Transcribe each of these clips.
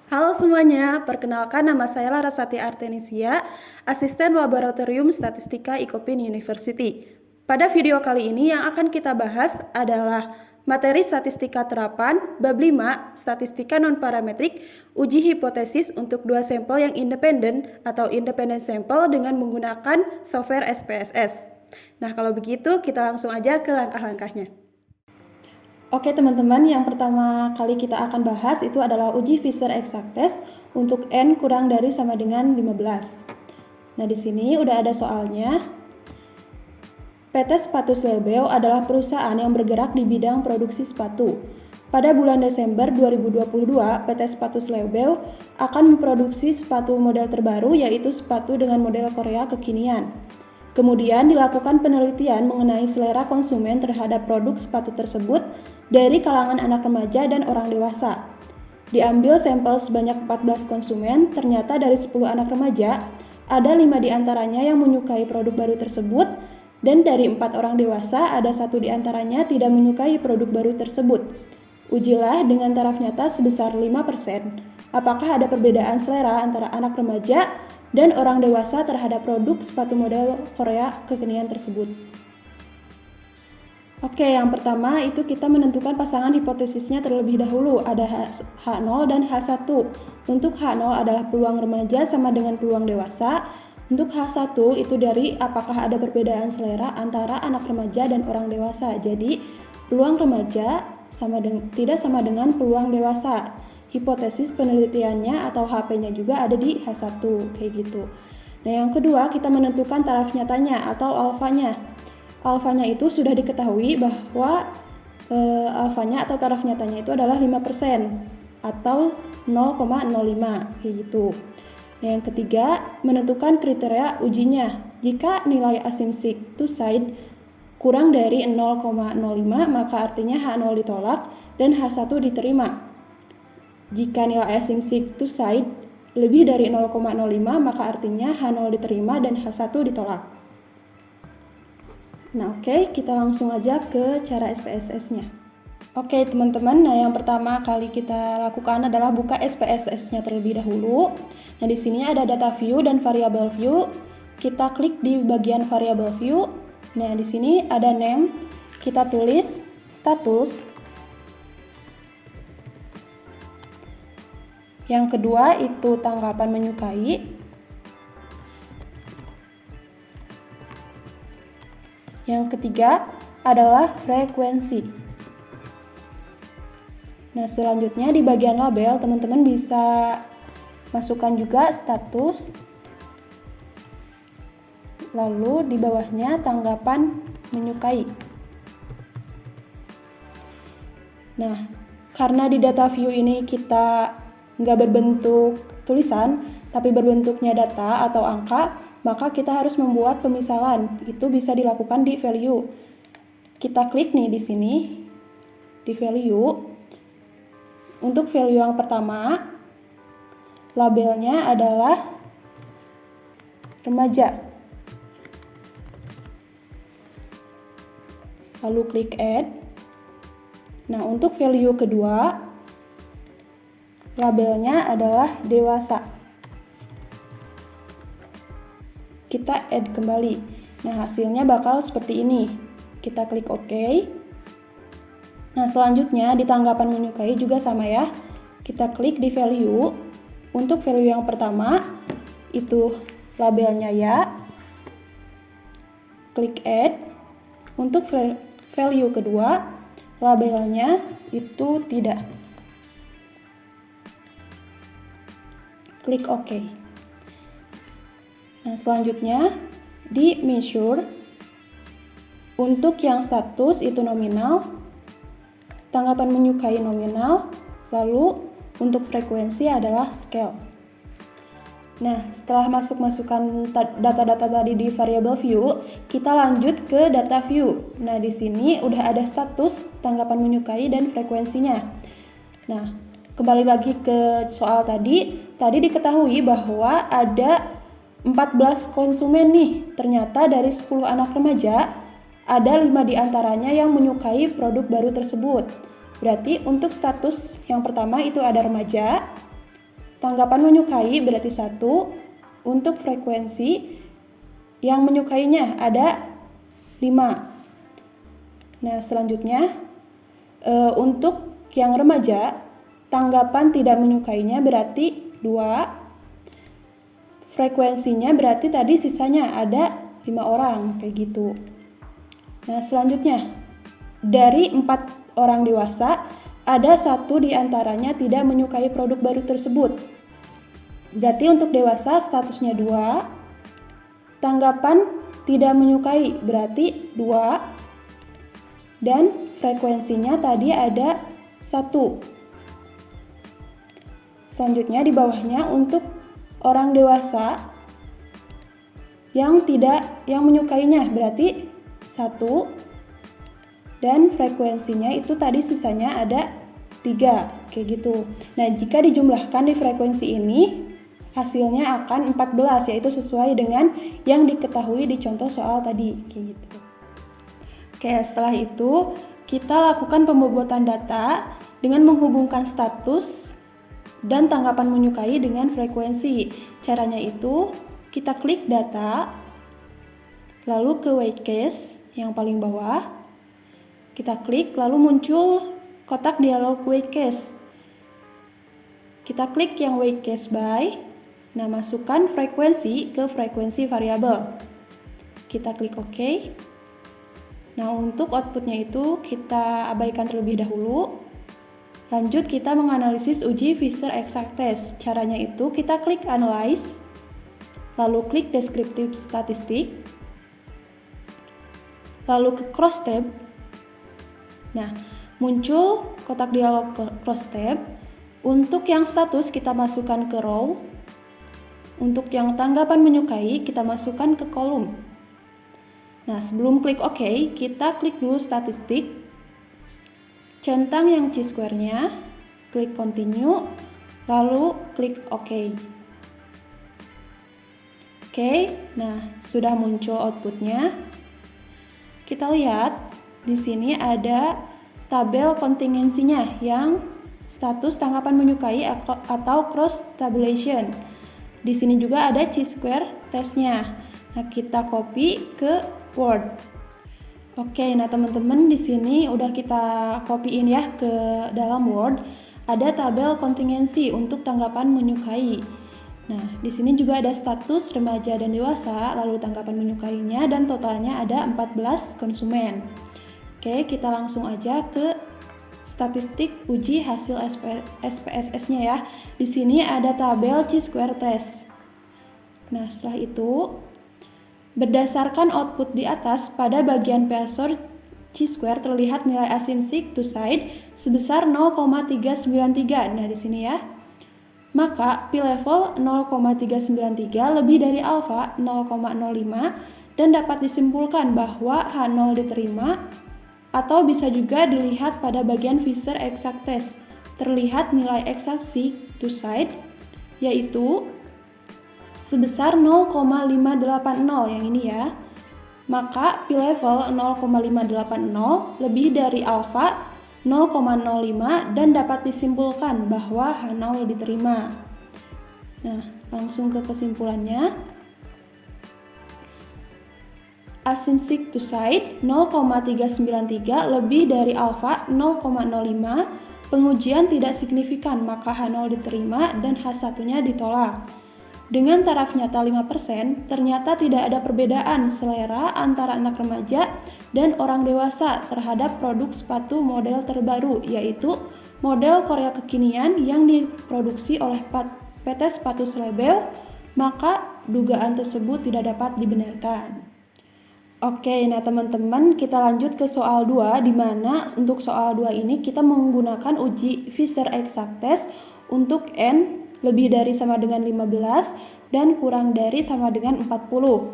Halo semuanya, perkenalkan nama saya Larasati Artenisia, Asisten Laboratorium Statistika Icopin University. Pada video kali ini yang akan kita bahas adalah materi statistika terapan, bab 5, statistika non-parametrik, uji hipotesis untuk dua sampel yang independen atau independent sample dengan menggunakan software SPSS. Nah, kalau begitu kita langsung aja ke langkah-langkahnya. Oke teman-teman, yang pertama kali kita akan bahas itu adalah uji Fisher exact test untuk N kurang dari sama dengan 15. Nah, di sini udah ada soalnya. PT Sepatu Slebeo adalah perusahaan yang bergerak di bidang produksi sepatu. Pada bulan Desember 2022, PT Sepatu Slebeo akan memproduksi sepatu model terbaru, yaitu sepatu dengan model Korea kekinian. Kemudian dilakukan penelitian mengenai selera konsumen terhadap produk sepatu tersebut dari kalangan anak remaja dan orang dewasa. Diambil sampel sebanyak 14 konsumen, ternyata dari 10 anak remaja, ada 5 diantaranya yang menyukai produk baru tersebut, dan dari 4 orang dewasa, ada 1 diantaranya tidak menyukai produk baru tersebut. Ujilah dengan taraf nyata sebesar 5%. Apakah ada perbedaan selera antara anak remaja dan orang dewasa terhadap produk sepatu model Korea kekinian tersebut? Oke, yang pertama itu kita menentukan pasangan hipotesisnya terlebih dahulu. Ada H0 dan H1. Untuk H0 adalah peluang remaja sama dengan peluang dewasa. Untuk H1 itu dari apakah ada perbedaan selera antara anak remaja dan orang dewasa. Jadi, peluang remaja tidak sama dengan peluang dewasa. Hipotesis penelitiannya atau HP-nya juga ada di H1, kayak gitu. Nah, yang kedua kita menentukan taraf nyatanya atau alfanya. Alfanya itu sudah diketahui bahwa alfanya atau taraf nyatanya itu adalah 5% atau 0,05 kayak gitu. Nah, yang ketiga, menentukan kriteria ujinya. Jika nilai asymptotic to side kurang dari 0,05, maka artinya H0 ditolak dan H1 diterima. Jika nilai asymptotic to side lebih dari 0,05, maka artinya H0 diterima dan H1 ditolak. Nah, oke, kita langsung aja ke cara SPSS-nya. Oke, teman-teman, nah yang pertama kali kita lakukan adalah buka SPSS-nya terlebih dahulu. Nah, di sini ada data view dan variable view. Kita klik di bagian variable view. Nah, di sini ada name. Kita tulis status. Yang kedua itu tanggapan menyukai. Yang ketiga adalah frekuensi. Nah, selanjutnya di bagian label, teman-teman bisa masukkan juga status. Lalu di bawahnya tanggapan menyukai. Nah, karena di data view ini kita nggak berbentuk tulisan, tapi berbentuknya data atau angka, maka kita harus membuat pemisalan. Itu bisa dilakukan di value. Kita klik nih di sini, di value. Untuk value yang pertama, labelnya adalah remaja. Lalu klik add. Nah, untuk value kedua, labelnya adalah dewasa. Kita add kembali. Nah, hasilnya bakal seperti ini. Kita klik OK. Nah, selanjutnya di tanggapan menyukai juga sama ya. Kita klik di value. Untuk value yang pertama, itu labelnya ya. Klik add. Untuk value kedua, labelnya itu tidak. Klik OK. Nah, selanjutnya di measure, untuk yang status itu nominal, tanggapan menyukai nominal, lalu untuk frekuensi adalah scale. Nah, setelah masukkan data-data tadi di variable view, kita lanjut ke data view. Nah, di sini udah ada status, tanggapan menyukai, dan frekuensinya. Nah, kembali lagi ke soal tadi diketahui bahwa ada 14 konsumen nih. Ternyata dari 10 anak remaja, ada 5 diantaranya yang menyukai produk baru tersebut. Berarti untuk status yang pertama itu ada remaja, tanggapan menyukai berarti 1. Untuk frekuensi yang menyukainya ada 5. Nah, selanjutnya untuk yang remaja, tanggapan tidak menyukainya berarti 2. Frekuensinya berarti tadi sisanya ada 5 orang, kayak gitu. Nah, selanjutnya dari 4 orang dewasa, ada 1 di antaranya tidak menyukai produk baru tersebut. Berarti untuk dewasa statusnya 2. Tanggapan tidak menyukai berarti 2. Dan frekuensinya tadi ada 1. Selanjutnya di bawahnya untuk orang dewasa yang menyukainya berarti 1. Dan frekuensinya itu tadi sisanya ada 3, kayak gitu. Nah, jika dijumlahkan di frekuensi ini, hasilnya akan 14, yaitu sesuai dengan yang diketahui di contoh soal tadi, kayak gitu. Oke, setelah itu kita lakukan pembobotan data dengan menghubungkan status dan tanggapan menyukai dengan frekuensi. Caranya itu kita klik data, lalu ke white case yang paling bawah. Kita klik, lalu muncul kotak dialog white case. Kita klik yang white case by. Nah, masukkan frekuensi ke frekuensi variabel. Kita klik OK. Nah, untuk outputnya itu kita abaikan terlebih dahulu. Lanjut kita menganalisis uji Fisher Exact Test. Caranya itu kita klik Analyze, lalu klik Descriptive Statistic, lalu ke Cross Tab. Nah, muncul kotak dialog cross tab. Untuk yang status kita masukkan ke row. Untuk yang tanggapan menyukai kita masukkan ke kolom. Nah, sebelum klik OK, kita klik dulu statistik. Centang yang chi-square-nya, klik continue, lalu klik OK. Oke, nah sudah muncul outputnya. Kita lihat di sini ada tabel kontingensinya yang status tanggapan menyukai atau cross tabulation. Di sini juga ada chi-square testnya. Nah, kita copy ke Word. Oke, nah teman-teman di sini udah kita copyin ya ke dalam Word. Ada tabel kontingensi untuk tanggapan menyukai. Nah, di sini juga ada status remaja dan dewasa, lalu tanggapan menyukainya dan totalnya ada 14 konsumen. Oke, kita langsung aja ke statistik uji hasil SPSS-nya ya. Di sini ada tabel chi-square test. Nah, setelah itu berdasarkan output di atas, pada bagian Pearson chi-square terlihat nilai asymmetric two side sebesar 0,393. Nah, di sini ya. Maka p-level 0,393 lebih dari alfa 0,05 dan dapat disimpulkan bahwa H0 diterima. Atau bisa juga dilihat pada bagian Fisher Exact Test. Terlihat nilai exact two side yaitu sebesar 0,580 yang ini ya. Maka p-level 0,580 lebih dari alfa 0,05 dan dapat disimpulkan bahwa H0 diterima. Nah, langsung ke kesimpulannya. Asymmetric two side 0,393 lebih dari alfa 0,05, pengujian tidak signifikan, maka H0 diterima dan H1-nya ditolak. Dengan taraf nyata 5%, ternyata tidak ada perbedaan selera antara anak remaja dan orang dewasa terhadap produk sepatu model terbaru, yaitu model Korea kekinian yang diproduksi oleh PT Sepatu Slebeo, maka dugaan tersebut tidak dapat dibenarkan. Oke, nah teman-teman kita lanjut ke soal 2, di mana untuk soal 2 ini kita menggunakan uji Fisher Exact Test untuk N lebih dari sama dengan 15 dan kurang dari sama dengan 40.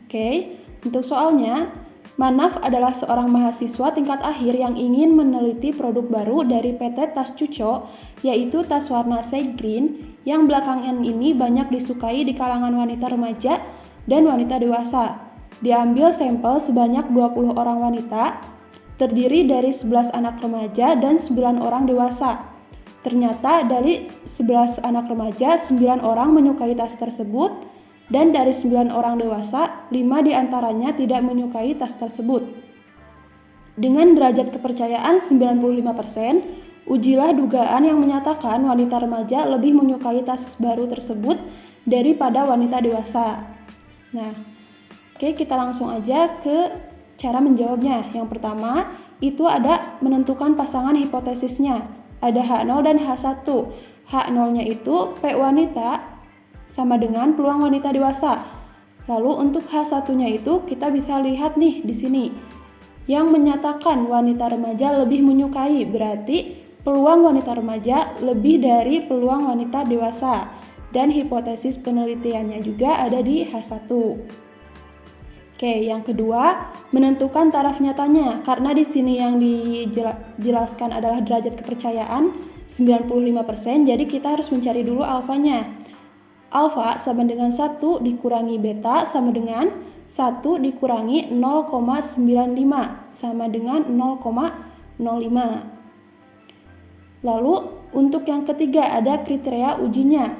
Oke, untuk soalnya, Manaf adalah seorang mahasiswa tingkat akhir yang ingin meneliti produk baru dari PT Tas Cuco, yaitu tas warna sage green yang belakangan ini banyak disukai di kalangan wanita remaja dan wanita dewasa. Diambil sampel sebanyak 20 orang wanita, terdiri dari 11 anak remaja dan 9 orang dewasa. Ternyata dari 11 anak remaja, 9 orang menyukai tas tersebut, dan dari 9 orang dewasa, 5 diantaranya tidak menyukai tas tersebut. Dengan derajat kepercayaan 95%, ujilah dugaan yang menyatakan wanita remaja lebih menyukai tas baru tersebut daripada wanita dewasa. Nah, oke, kita langsung aja ke cara menjawabnya. Yang pertama, itu ada menentukan pasangan hipotesisnya. Ada H0 dan H1. H0-nya itu P wanita sama dengan peluang wanita dewasa. Lalu untuk H1-nya itu kita bisa lihat nih di sini. Yang menyatakan wanita remaja lebih menyukai, berarti peluang wanita remaja lebih dari peluang wanita dewasa. Dan hipotesis penelitiannya juga ada di H1. Oke, yang kedua, menentukan taraf nyatanya. Karena di sini yang dijelaskan adalah derajat kepercayaan 95%, jadi kita harus mencari dulu alfanya. Alfa sama dengan 1 dikurangi beta sama dengan 1 dikurangi 0,95 sama dengan 0,05. Lalu untuk yang ketiga ada kriteria ujinya.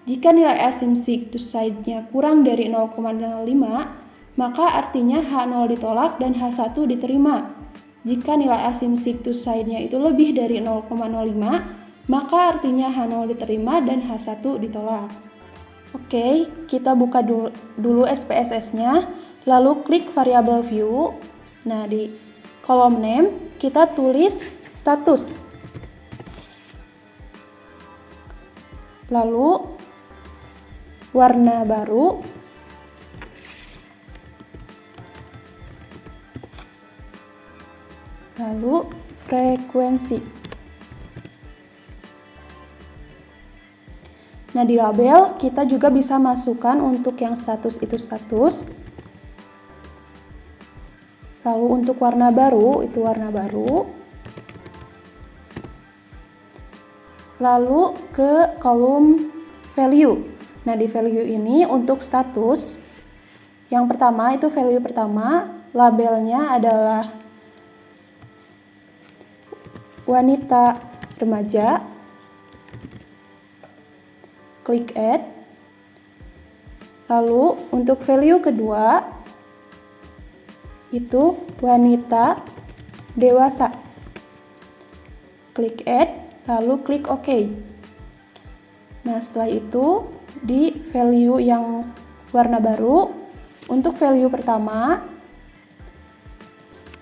Jika nilai assumption to side-nya kurang dari 0,05, maka artinya H0 ditolak dan H1 diterima. Jika nilai assumption to side-nya itu lebih dari 0,05, maka artinya H0 diterima dan H1 ditolak. Oke, kita buka dulu SPSS-nya, lalu klik variable view. Nah, di kolom name kita tulis status. Lalu warna baru, lalu frekuensi. Nah, di label kita juga bisa masukkan untuk yang status itu status. Lalu untuk warna baru itu warna baru. Lalu ke kolom value. Nah, di value ini untuk status yang pertama itu value pertama, labelnya adalah wanita remaja. Klik add. Lalu untuk value kedua itu wanita dewasa. Klik add, lalu klik OK. Nah, setelah itu di value yang warna baru, untuk value pertama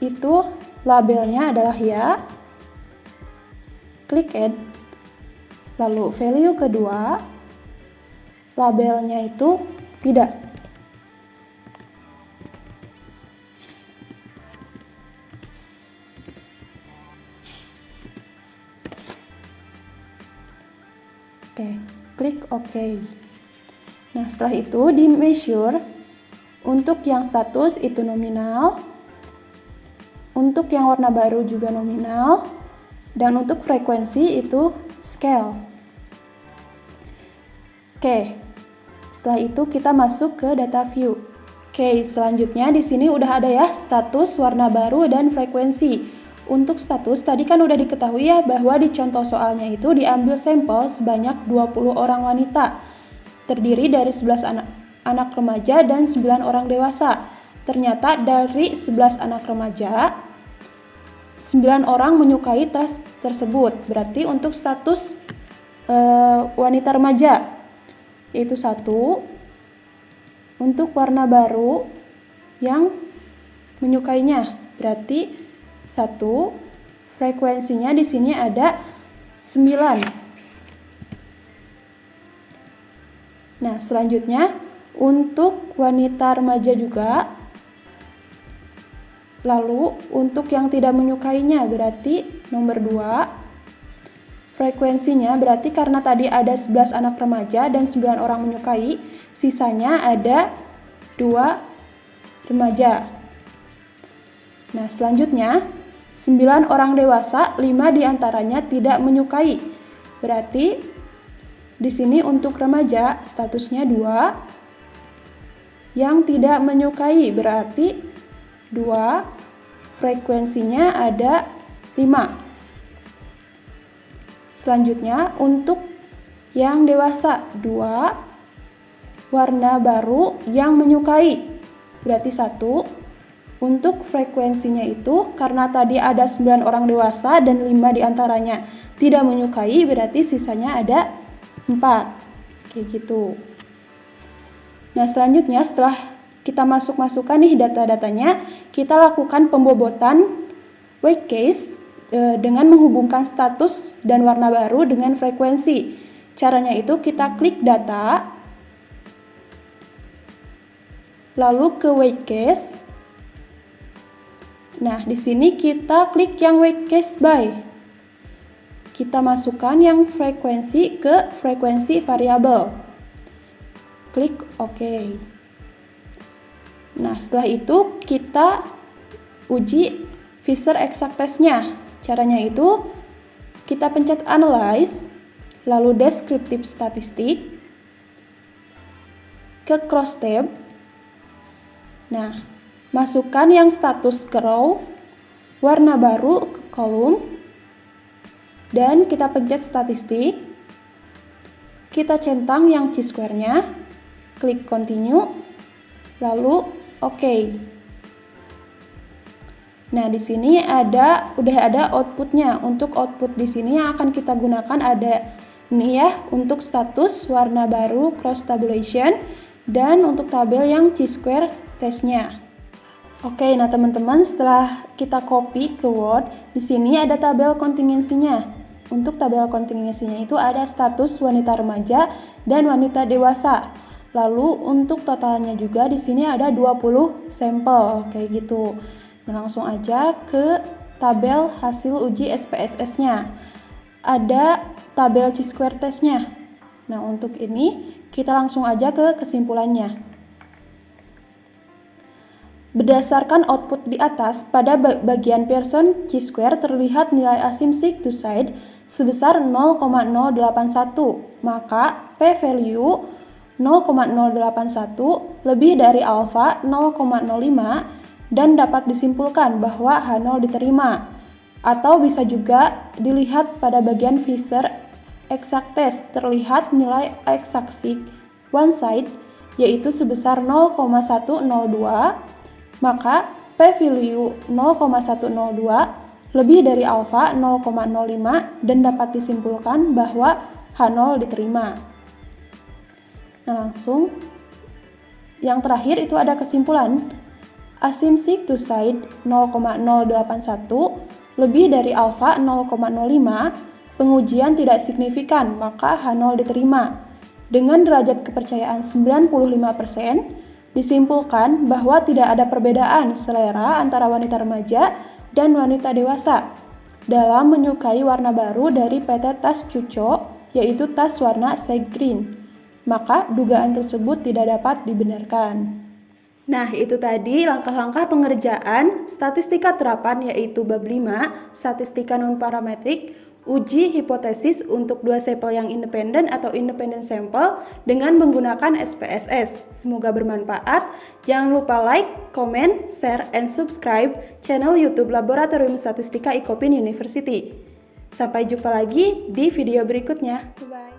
itu labelnya adalah ya. Klik add. Lalu value kedua labelnya itu tidak. Oke, klik OK. Nah, setelah itu di measure, untuk yang status itu nominal, untuk yang warna baru juga nominal, dan untuk frekuensi itu scale. Oke, setelah itu kita masuk ke data view. Oke, selanjutnya di sini udah ada ya status, warna baru, dan frekuensi. Untuk status tadi kan udah diketahui ya bahwa di contoh soalnya itu diambil sampel sebanyak 20 orang wanita. Terdiri dari 11 anak remaja dan 9 orang dewasa. Ternyata dari 11 anak remaja, 9 orang menyukai tas tersebut. Berarti untuk status wanita remaja yaitu 1. Untuk warna baru yang menyukainya berarti 1. Frekuensinya di sini ada 9. Nah, selanjutnya untuk wanita remaja juga. Lalu untuk yang tidak menyukainya berarti nomor 2. Frekuensinya berarti karena tadi ada 11 anak remaja dan 9 orang menyukai, sisanya ada 2 remaja. Nah, selanjutnya 9 orang dewasa, 5 diantaranya tidak menyukai. Berarti di sini untuk remaja statusnya 2. Yang tidak menyukai berarti 2. Frekuensinya ada 5. Selanjutnya untuk yang dewasa 2, warna baru yang menyukai berarti 1. Untuk frekuensinya itu karena tadi ada 9 orang dewasa dan 5 diantaranya tidak menyukai, berarti sisanya ada 4. Kayak gitu. Nah, selanjutnya setelah kita masukkan nih data-datanya, kita lakukan pembobotan weight case dengan menghubungkan status dan warna baru dengan frekuensi. Caranya itu kita klik data, lalu ke weight case. Nah, di sini kita klik yang weight case by. Kita masukkan yang frekuensi ke frekuensi variabel. Klik OK. Nah, setelah itu kita uji Fisher exact test-nya. Caranya itu kita pencet analyze, lalu descriptive statistik, ke cross tab. Nah, masukkan yang status ke row, warna baru ke kolom, dan kita pencet statistik. Kita centang yang chi-square-nya, klik continue, lalu OK. Nah, di sini udah ada outputnya. Untuk output di sini yang akan kita gunakan ada ini ya, untuk status, warna baru, cross tabulation, dan untuk tabel yang chi-square testnya. Oke, nah teman-teman, setelah kita copy ke Word, di sini ada tabel kontingensinya. Untuk tabel kontingensinya itu ada status wanita remaja dan wanita dewasa. Lalu untuk totalnya juga di sini ada 20 sampel, kayak gitu. Nah, langsung aja ke tabel hasil uji SPSS-nya. Ada tabel chi-square test-nya. Nah, untuk ini kita langsung aja ke kesimpulannya. Berdasarkan output di atas, pada bagian Pearson chi-square terlihat nilai asymmetric to side sebesar 0,081, maka p-value 0,081 lebih dari alfa 0,05 dan dapat disimpulkan bahwa H0 diterima. Atau bisa juga dilihat pada bagian Fisher exact test terlihat nilai x-axis one side yaitu sebesar 0,102, maka p-value 0,102 lebih dari alfa 0,05 dan dapat disimpulkan bahwa H0 diterima. Nah, langsung yang terakhir itu ada kesimpulan asymmetric to side 0,081 lebih dari alfa 0,05, pengujian tidak signifikan, maka H0 diterima. Dengan derajat kepercayaan 95%, disimpulkan bahwa tidak ada perbedaan selera antara wanita remaja dan wanita dewasa dalam menyukai warna baru dari PT tas Cuco, yaitu tas warna sage green. Maka dugaan tersebut tidak dapat dibenarkan. Nah, itu tadi langkah-langkah pengerjaan statistika terapan yaitu bab 5, statistika non-parametrik, uji hipotesis untuk 2 sampel yang independen atau independent sample dengan menggunakan SPSS. Semoga bermanfaat. Jangan lupa like, comment, share, and subscribe channel YouTube Laboratorium Statistika Icopin University. Sampai jumpa lagi di video berikutnya. Bye-bye.